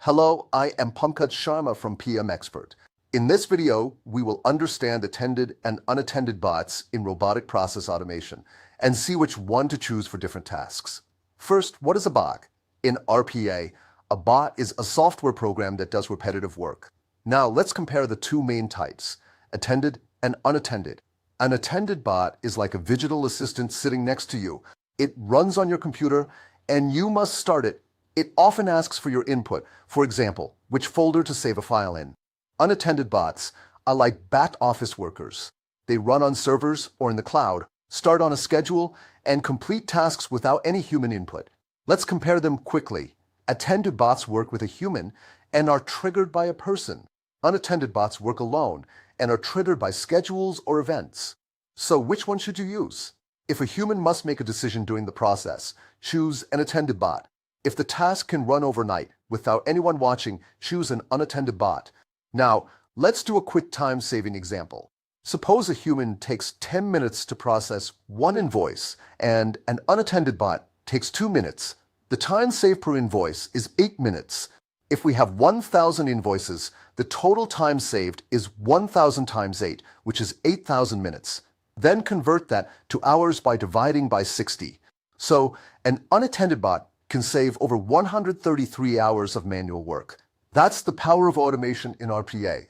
Hello, I am Pankaj Sharma from PM Expert. In this video, we will understand attended and unattended bots in robotic process automation and see which one to choose for different tasks. First, what is a bot? In RPA, a bot is a software program that does repetitive work. Now, let's compare the two main types, attended and unattended. An attended bot is like a digital assistant sitting next to you. It runs on your computer and you must start it. It often asks for your input, for example, which folder to save a file in. Unattended bots are like back office workers. They run on servers or in the cloud, start on a schedule, and complete tasks without any human input. Let's compare them quickly. Attended bots work with a human and are triggered by a person. Unattended bots work alone and are triggered by schedules or events. So which one should you use? If a human must make a decision during the process, choose an attended bot. If the task can run overnight without anyone watching, choose an unattended bot. Now, let's do a quick time-saving example. Suppose a human takes 10 minutes to process one invoice and an unattended bot takes 2 minutes. The time saved per invoice is 8 minutes. If we have 1,000 invoices, the total time saved is 1,000 times 8, which is 8,000 minutes. Then convert that to hours by dividing by 60. So, an unattended bot can save over 133 hours of manual work. That's the power of automation in RPA.